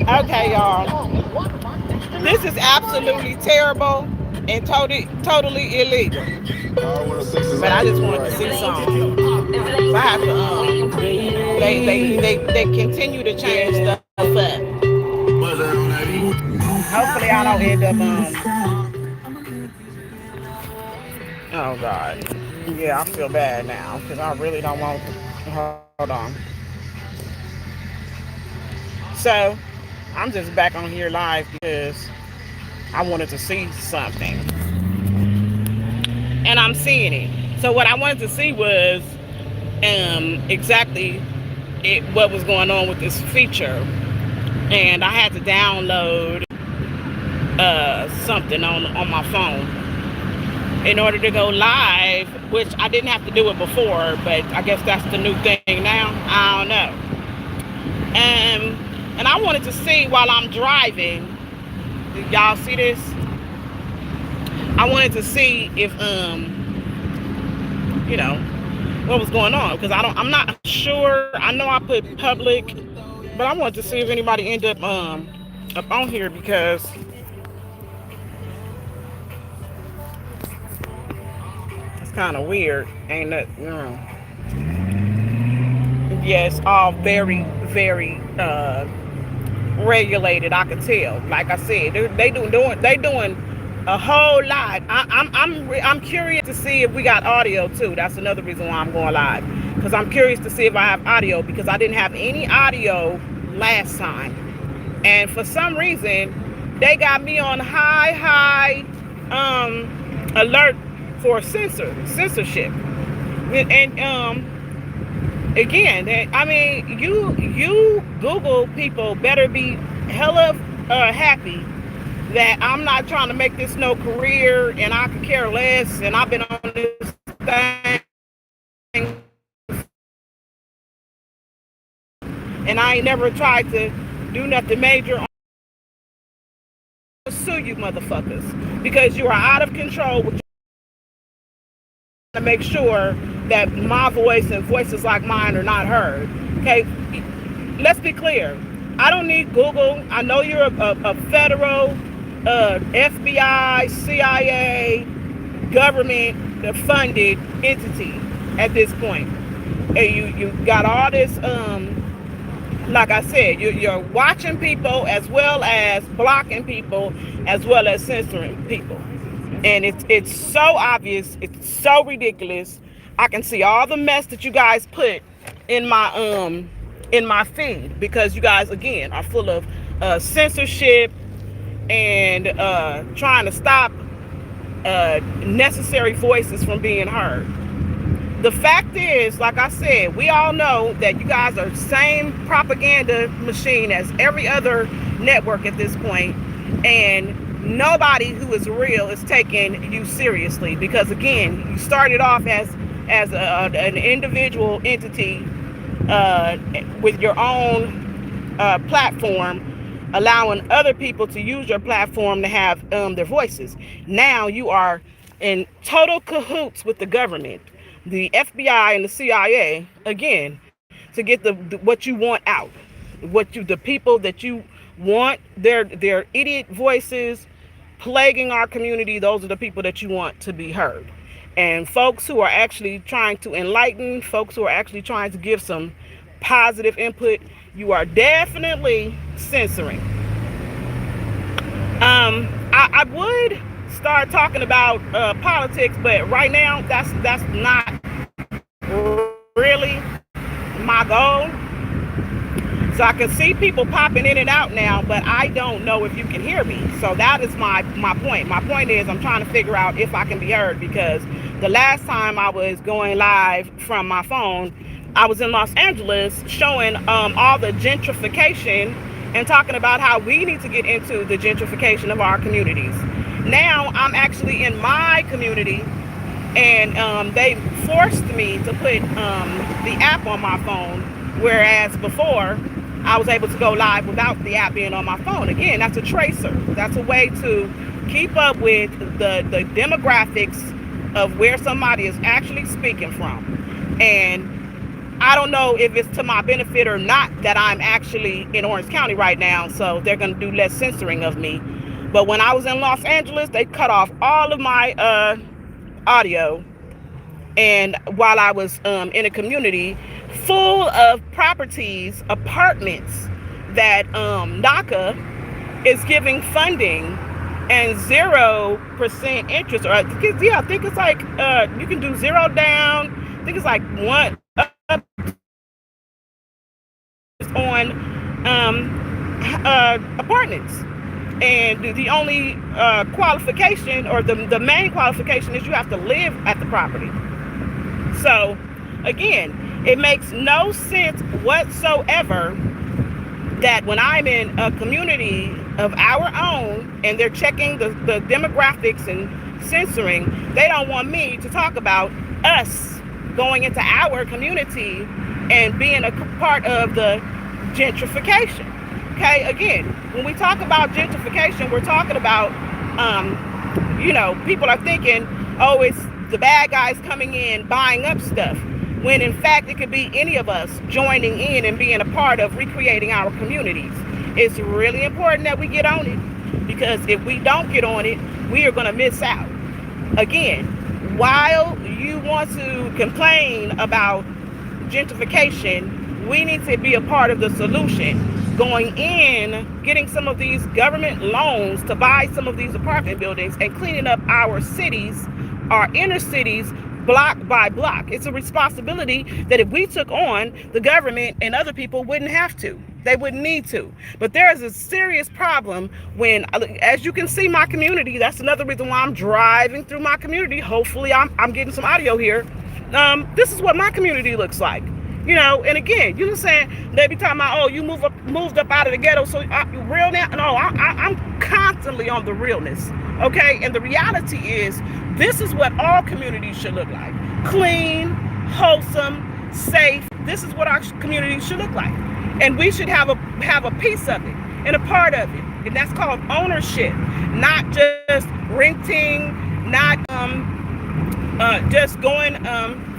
Okay, y'all. This is absolutely terrible and totally illegal. But I just wanted to see something. So I have to they continue to change stuff up. Hopefully I don't end up oh god. Yeah, I feel bad now because I really don't want to. Hold on. So I'm just back on here live because I wanted to see something. And I'm seeing it. So what I wanted to see was exactly what was going on with this feature. And I had to download something on my phone in order to go live, which I didn't have to do it before, but I guess that's the new thing now. I don't know. And I wanted to see while I'm driving. Did y'all see this? I wanted to see if you know what was going on because I'm not sure. I know I put public, but I wanted to see if anybody ended up on here because it's kind of weird, ain't it? Yes, all very regulated. I could tell. Like I said, they doing a whole lot. I'm curious to see if we got audio too. That's another reason why I'm going live because I'm curious to see if I have audio because I didn't have any audio last time, and for some reason they got me on high alert for censorship. And again, I mean, you Google people better be hella happy that I'm not trying to make this no career and I could care less and I've been on this thing and I ain't never tried to do nothing major. I'll sue you motherfuckers because you are out of control with to make sure that my voice and voices like mine are not heard. Okay, let's be clear. I don't need Google. I know you're a federal, FBI, CIA, government funded entity at this point. And you got all this, like I said, you're watching people as well as blocking people as well as censoring people. And it's so obvious, it's so ridiculous. I can see all the mess that you guys put in my feed because you guys again are full of censorship and trying to stop necessary voices from being heard. The fact is, like I said, we all know that you guys are the same propaganda machine as every other network at this point, and nobody who is real is taking you seriously because again, you started off as an individual entity with your own platform, allowing other people to use your platform to have their voices. Now you are in total cahoots with the government, the FBI and the CIA, again, to get the what you want out, the people that you want, their idiot voices plaguing our community. Those are the people that you want to be heard. And folks who are actually trying to enlighten, folks who are actually trying to give some positive input, you are definitely censoring. I would start talking about politics, but right now that's not really my goal. So I can see people popping in and out now, but I don't know if you can hear me. So that is my point. My point is I'm trying to figure out if I can be heard because the last time I was going live from my phone, I was in Los Angeles showing all the gentrification and talking about how we need to get into the gentrification of our communities. Now I'm actually in my community and they forced me to put the app on my phone, whereas before I was able to go live without the app being on my phone. Again, that's a tracer. That's a way to keep up with the demographics of where somebody is actually speaking from. And I don't know if it's to my benefit or not that I'm actually in Orange County right now, so they're going to do less censoring of me. But when I was in Los Angeles, they cut off all of my audio. And while I was in a community full of properties, apartments that NACA is giving funding and 0% interest, or I think it's like you can do zero down. I think it's like one up on apartments. And the only qualification, or the main qualification, is you have to live at the property. So again, it makes no sense whatsoever that when I'm in a community of our own and they're checking the demographics and censoring, they don't want me to talk about us going into our community and being a part of the gentrification. Okay, again, when we talk about gentrification, we're talking about, people are thinking, oh, it's the bad guys coming in, buying up stuff, when in fact it could be any of us joining in and being a part of recreating our communities. It's really important that we get on it, because if we don't get on it, we are going to miss out. Again, while you want to complain about gentrification, we need to be a part of the solution. Going in, getting some of these government loans to buy some of these apartment buildings and cleaning up our cities, our inner cities, block by block. It's a responsibility that if we took on, the government and other people wouldn't have to. They wouldn't need to. But there is a serious problem when, as you can see, my community, that's another reason why I'm driving through my community. Hopefully I'm getting some audio here. This is what my community looks like. And again, you know saying, they be talking about, oh, you moved up out of the ghetto, so you real now? No, I'm constantly on the realness, okay? And the reality is, this is what all communities should look like. Clean, wholesome, safe. This is what our community should look like. And we should have a piece of it and a part of it. And that's called ownership, not just renting, not just going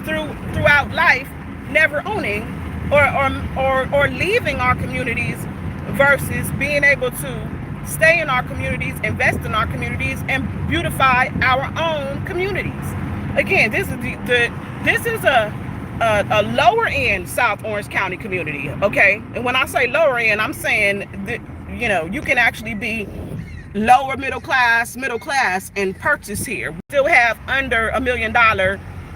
throughout life never owning or leaving our communities, versus being able to stay in our communities, invest in our communities, and beautify our own communities. Again, this is a lower end South Orange County community, okay? And when I say lower end, I'm saying that you can actually be lower middle class, and purchase here. We still have under $1 million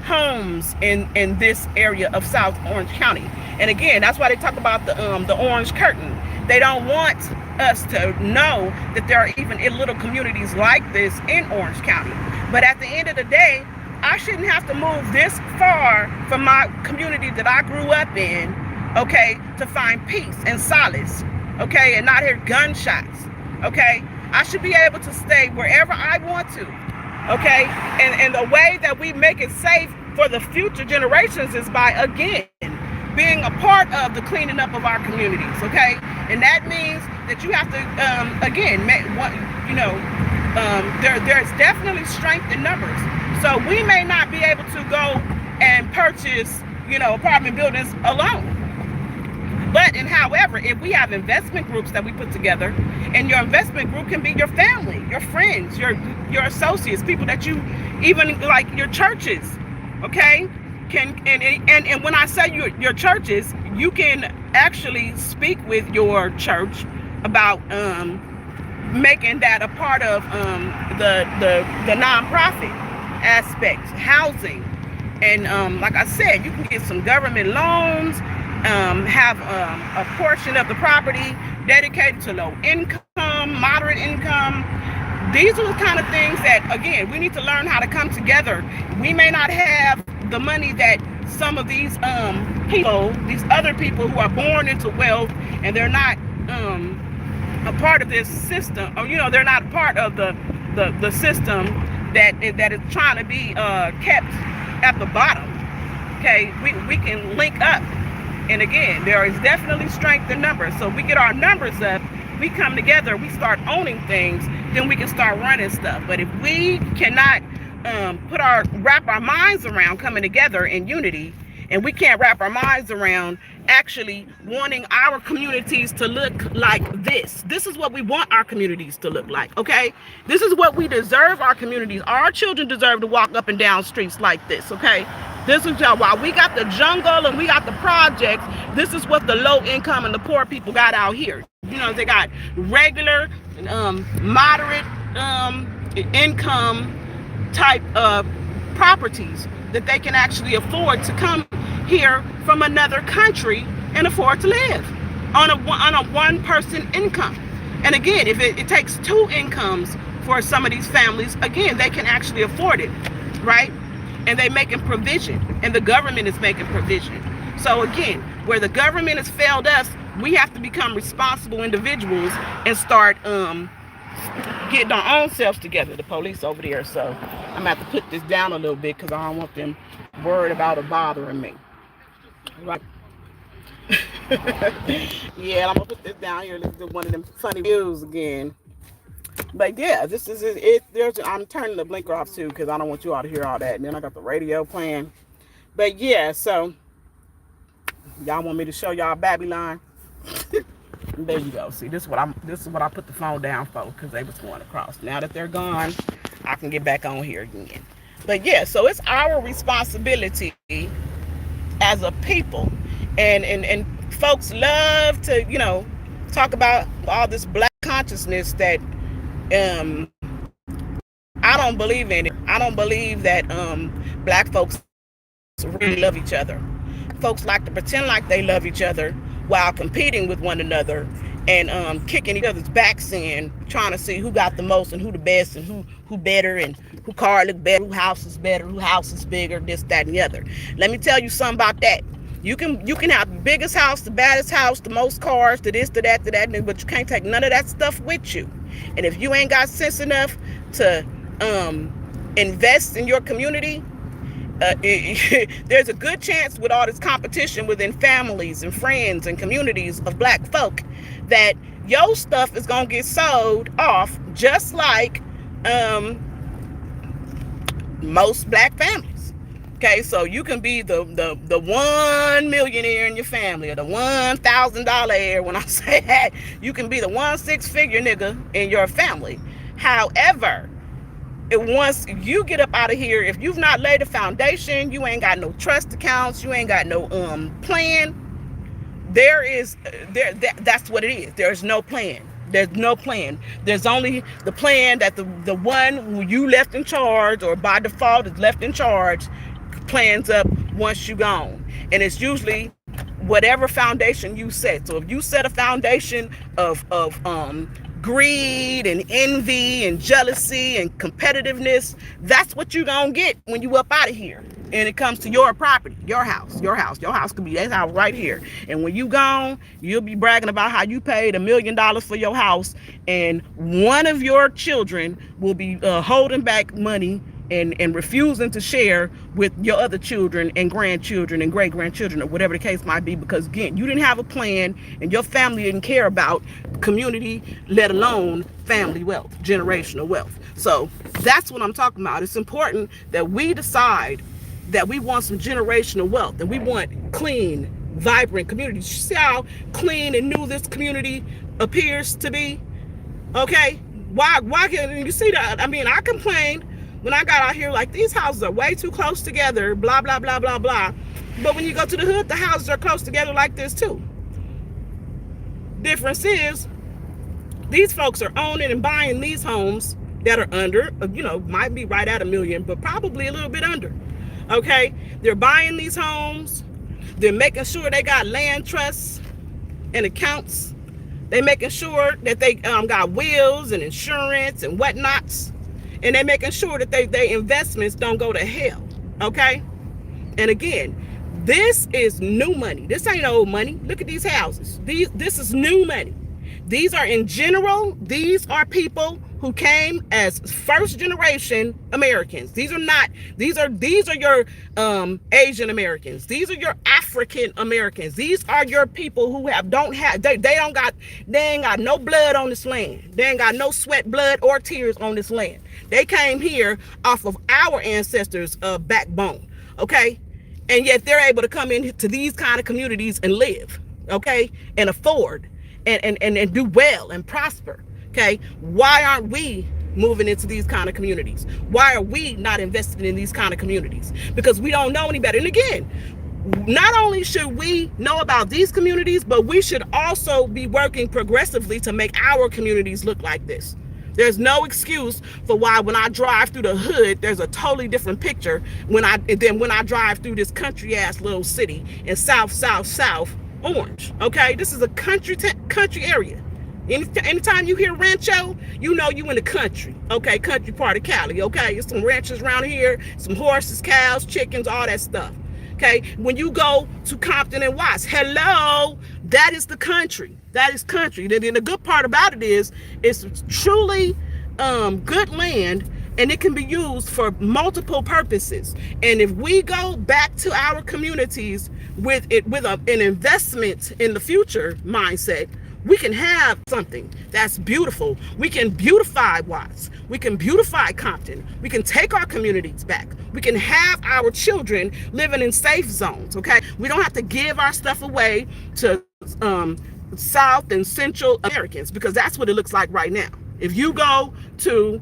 homes in this area of South Orange County. And again, that's why they talk about the orange curtain. They don't want us to know that there are even little communities like this in Orange County. But at the end of the day, I shouldn't have to move this far from my community that I grew up in, okay, to find peace and solace, okay, and not hear gunshots, okay? I should be able to stay wherever I want to, okay? And the way that we make it safe for the future generations is by, again, being a part of the cleaning up of our communities, okay? And that means that you have to, there's definitely strength in numbers. So we may not be able to go and purchase, apartment buildings alone. But, however, if we have investment groups that we put together, and your investment group can be your family, your friends, your associates, people that you, even like your churches, okay? And when I say your churches, you can actually speak with your church about making that a part of the nonprofit aspect, housing, and like I said, you can get some government loans, have a portion of the property dedicated to low income, moderate income. These are the kind of things that, again, we need to learn how to come together. We may not have the money that some of these people, these other people who are born into wealth, and they're not a part of this system, or they're not part of the system that is trying to be kept at the bottom. Okay, we can link up, and again, there is definitely strength in numbers. So we get our numbers up, we come together, we start owning things, then we can start running stuff. But if we cannot wrap our minds around coming together in unity And we can't wrap our minds around actually wanting our communities to look like this. This is what we want our communities to look like, okay? This is what we deserve our communities. Our children deserve to walk up and down streets like this, okay? This is why we got the jungle and we got the projects. This is what the low income and the poor people got out here. You know, they got regular, moderate income type of properties that they can actually afford to come here from another country and afford to live on a one person income. And again, if it takes two incomes for some of these families, again, they can actually afford it, right? And they making provision, and the government is making provision. So again, where the government has failed us, we have to become responsible individuals and start getting our own selves together. The police over there, so I'm gonna have to put this down a little bit because I don't want them worried about or bothering me. Right. Yeah, I'm gonna put this down here. Let's do one of them funny views again. But yeah, this is it. I'm turning the blinker off too because I don't want you all to hear all that. And then I got the radio playing. But yeah, so y'all want me to show y'all Babylon? There you go. See, this is what I put the phone down for because they was going across. Now that they're gone, I can get back on here again. But yeah, so it's our responsibility as a people, and folks love to, you know, talk about all this black consciousness that I don't believe in it. I don't believe that black folks really love each other. Folks like to pretend like they love each other while competing with one another and kicking each other's backs in, trying to see who got the most and who the best and who better and who car look better, who house is better, who house is bigger, this, that, and the other. Let me tell you something about that. You can have the biggest house, the baddest house, the most cars, the this, the that, but you can't take none of that stuff with you. And if you ain't got sense enough to invest in your community, there's a good chance with all this competition within families and friends and communities of black folk that your stuff is gonna get sold off just like most black families. Okay, so you can be the $1 millionaire in your family or the $1,000 heir. When I say that, you can be the 1 6-figure nigga in your family. However, once you get up out of here, if you've not laid a foundation, you ain't got no trust accounts, you ain't got no plan. That's what it is. There's no plan. There's no plan. There's only the plan that the one who you left in charge or by default is left in charge plans up once you gone. And it's usually whatever foundation you set. So if you set a foundation of greed and envy and jealousy and competitiveness, that's what you gonna get when you up out of here. And it comes to your property, your house could be that house right here. And when you gone, you'll be bragging about how you paid $1 million for your house, and one of your children will be holding back money and refusing to share with your other children and grandchildren and great-grandchildren or whatever the case might be, because again, you didn't have a plan and your family didn't care about community, let alone family wealth, generational wealth. So that's what I'm talking about. It's important that we decide that we want some generational wealth and we want clean, vibrant communities. You see how clean and new this community appears to be? Okay, why can you see that? I mean, I complained when I got out here, like, these houses are way too close together, blah, blah, blah, blah, blah. But when you go to the hood, the houses are close together like this too. Difference is, these folks are owning and buying these homes that are under, you know, might be right at $1 million, but probably a little bit under. Okay, they're buying these homes. They're making sure they got land trusts and accounts. They're making sure that they got wills and insurance and whatnots. And they're making sure that their investments don't go to hell, okay? And again, this is new money. This ain't old money. Look at these houses. This is new money. These are, in general, these are people who came as first generation Americans. These are your Asian Americans. These are your African Americans. These are your people who they ain't got no blood on this land. They ain't got no sweat, blood, or tears on this land. They came here off of our ancestors' backbone, okay? And yet they're able to come into these kind of communities and live, okay, and afford and do well and prosper. Okay, why aren't we moving into these kind of communities? Why are we not investing in these kind of communities? Because we don't know any better. And again, not only should we know about these communities, but we should also be working progressively to make our communities look like this. There's no excuse for why when I drive through the hood, there's a totally different picture than when I drive through this country ass little city in South Orange. Okay, this is a country area. Anytime you hear Rancho, you know you in the country. Okay, country part of Cali. Okay, there's some ranches around here, some horses, cows, chickens, all that stuff. Okay, when you go to Compton and Watts, hello, that is the country. That is country. And the good part about it is it's truly good land, and it can be used for multiple purposes. And if we go back to our communities with an investment in the future mindset, we can have something that's beautiful. We can beautify Watts. We can beautify Compton. We can take our communities back. We can have our children living in safe zones, okay? We don't have to give our stuff away to South and Central Americans, because that's what it looks like right now. If you go to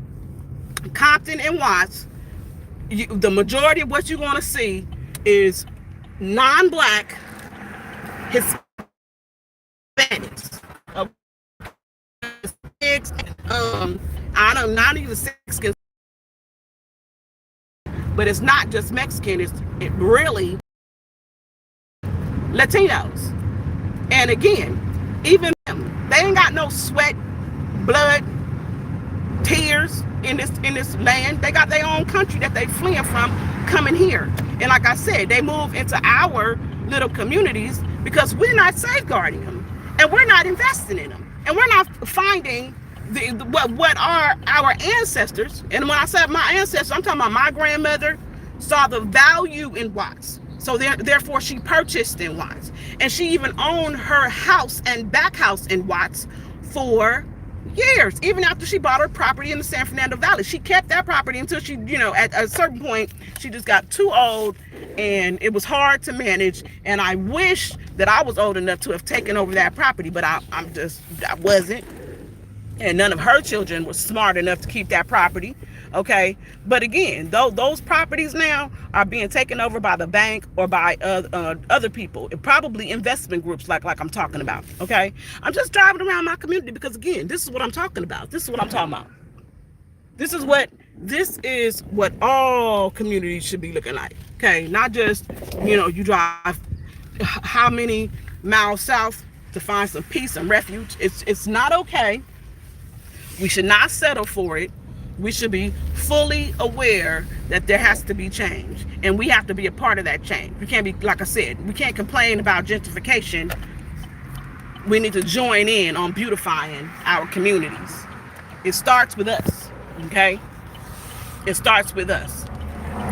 Compton and Watts, the majority of what you're going to see is non-black Hispanics. Not even Mexicans, but it's not just Mexican, it really Latinos. And again, even them, they ain't got no sweat, blood, tears in this land. They got their own country that they fleeing from, coming here. And like I said, they move into our little communities because we're not safeguarding them, and we're not investing in them, and we're not finding what are our ancestors. And when I said my ancestors, I'm talking about my grandmother saw the value in Watts. So therefore she purchased in Watts. And she even owned her house and back house in Watts for years. Even after she bought her property in the San Fernando Valley, she kept that property until she, at a certain point, she just got too old and it was hard to manage. And I wish that I was old enough to have taken over that property, but I wasn't. And none of her children were smart enough to keep that property. Okay, but again, those properties now are being taken over by the bank or by other people, probably investment groups like I'm talking about. Okay, I'm just driving around my community because again, this is what I'm talking about. This is what I'm talking about. This is what all communities should be looking like. Okay, not just you drive how many miles south to find some peace and refuge. It's not okay. We should not settle for it. We should be fully aware that there has to be change, and we have to be a part of that change. We can't be, like I said, we can't complain about gentrification. We need to join in on beautifying our communities. It starts with us, okay? It starts with us.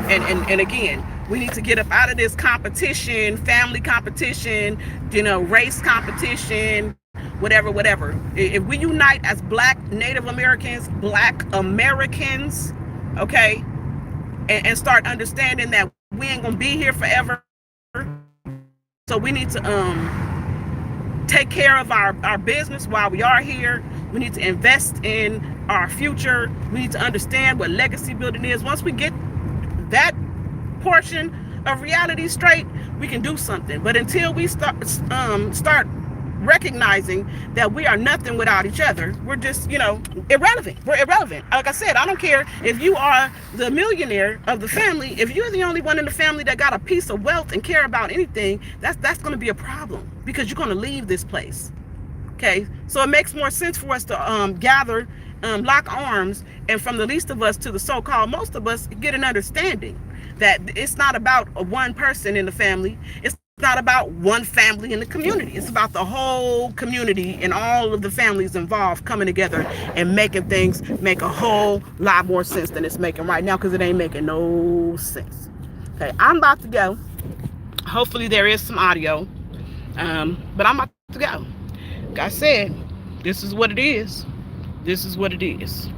And again, we need to get up out of this competition, family competition, race competition, whatever. If we unite as Black Native Americans, okay, and start understanding that we ain't gonna be here forever, so we need to take care of our business while we are here. We need to invest in our future. We need to understand what legacy building is. Once we get that portion of reality straight, we can do something. But until we start recognizing that we are nothing without each other, we're just irrelevant. We're irrelevant. Like I said, I don't care if you are the millionaire of the family. If you're the only one in the family that got a piece of wealth and care about anything, that's going to be a problem, because you're going to leave this place. Okay, so it makes more sense for us to gather, lock arms, and from the least of us to the so-called most of us, get an understanding that it's not about one person in the family. It's not about one family in the community. It's about the whole community and all of the families involved coming together and making things make a whole lot more sense than it's making right now, because it ain't making no sense. Okay, I'm about to go. Hopefully there is some audio, but I'm about to go. Like I said, this is what it is. This is what it is.